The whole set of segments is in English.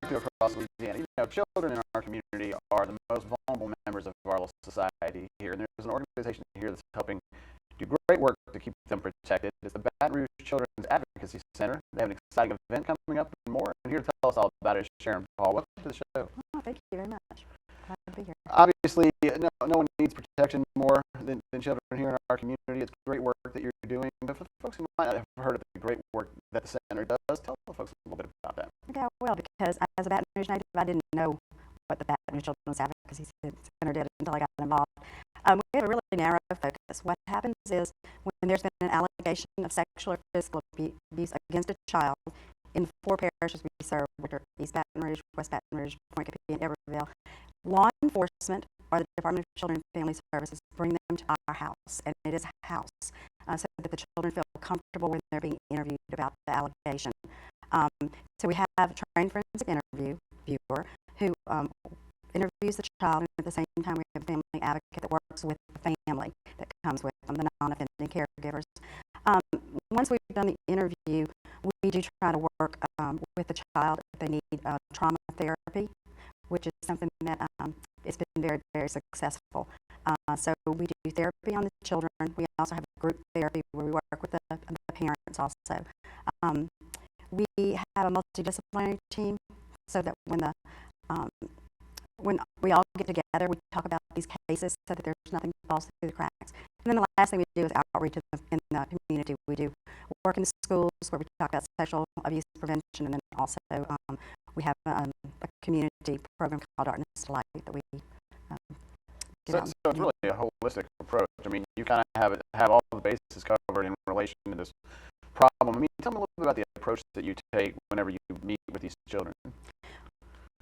to Across Louisiana. Children in our community are the most vulnerable members of our little society here, and there's an organization here that's helping do great work to keep them protected. It's the Baton Rouge Children's Advocacy Center. They have an exciting event coming up and more, and here to tell us all about it is Sharon. Welcome to the show. Oh, thank you very much. Glad to be here. Obviously, no one needs protection more than children here in our community. It's great work that you're doing, but for the folks who might not have heard of the great work that the center does, tell the folks a little bit about that. Okay, well, because as a Baton Rouge native, I didn't know what the Baton Rouge Children's Advocacy Center did until I got involved. We have a really narrow focus. What happens is when there's been an allegation of sexual or physical abuse against a child in 4 parishes we serve, which are East Baton Rouge, West Baton Rouge, Point Capee, and Everville, law enforcement or the Department of Children and Family Services bring them to our house, and it is a house, so that the children feel comfortable when they're being interviewed about the allegation. So we have a trained forensic interviewer who interviews the child, and at the same time we have a family advocate that works with the family that comes with them, the non-offending caregivers. Once we've done the interview, we do try to work with the child if they need trauma therapy, which is something that it's been very, very successful. So we do therapy on the children. We also have group therapy where we work with the parents also. We have a multidisciplinary team so that when we all get together, we talk about these cases so that there's nothing falls through the cracks. And then the last thing we do is outreach in the community. We do work in the schools where we talk about sexual abuse prevention, and then also we have a community program called Darkness to Light that we So it's really a holistic approach. I mean, you kind of have all the bases covered in relation to this problem. I mean, tell me a little bit about the approach that you take whenever you meet with these children.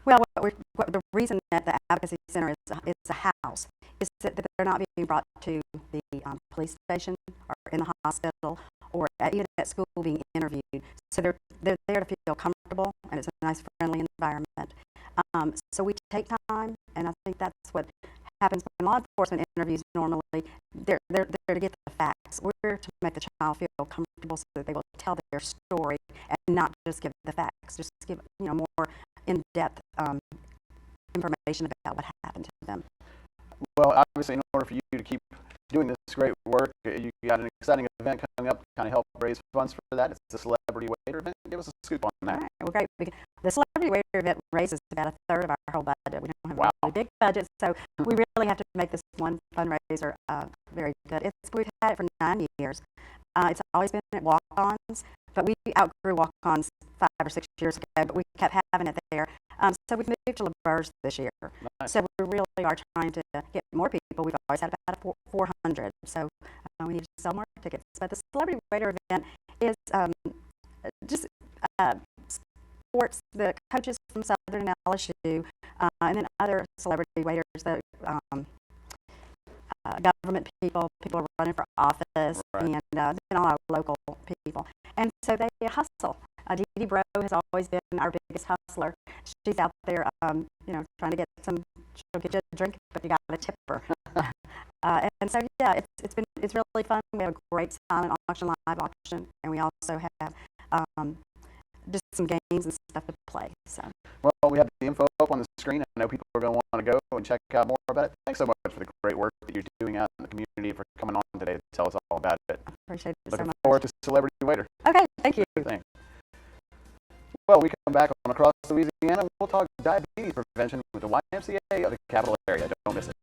Well, the reason that the Advocacy Center is a house is that they're not being brought to the police station or in the hospital or even at school being interviewed. So they're there to feel comfortable, and it's a nice, friendly environment. So we take time, and I think that's what happens when law enforcement interviews normally. They're there to get the facts. We're to make the child feel comfortable so that they will tell their story and not just give the facts, just give more in-depth information about what happened to them. Well, obviously, in order for you to keep doing this great work, you got an exciting event coming up to kind of help raise funds for that. It's the Celebrity Waiter event. Give us a scoop on that. All right, well, great. The Celebrity Waiter event raises about 1/3 of our whole budget. We don't have a really big budget, so we really have to make this one fundraiser very good. We've had it for 9 years. It's always been at walk-ons, but we outgrew walk-ons 5 or 6 years ago, but we kept having it there. So we've moved to LaBerge this year. Nice. So we really are trying to get more people. We've always had about 400, so we need to sell more tickets. But the Celebrity Waiter event is just sports, the coaches from Southern and LSU, and then other celebrity waiters, the government people running for office, right, and then all our local people. And so they hustle. Dee Bro has always been our biggest hustler. She's out there, trying to get she'll get you a drink, but you got to tip her. And so, yeah, it's really fun. We have a great silent auction, live auction, and we also have just some games and stuff to play. So. Well, we have the info up on the screen. I know people are going to want to go and check out more about it. Thanks so much for the great work that you're doing out in the community, for coming on today to tell us all about it. I appreciate it so Looking much. forward to Celebrity Waiter. Okay, thank you. Thanks. Well, we come back on Across Louisiana. We'll talk diabetes prevention with the YMCA of the capital area. Don't miss it.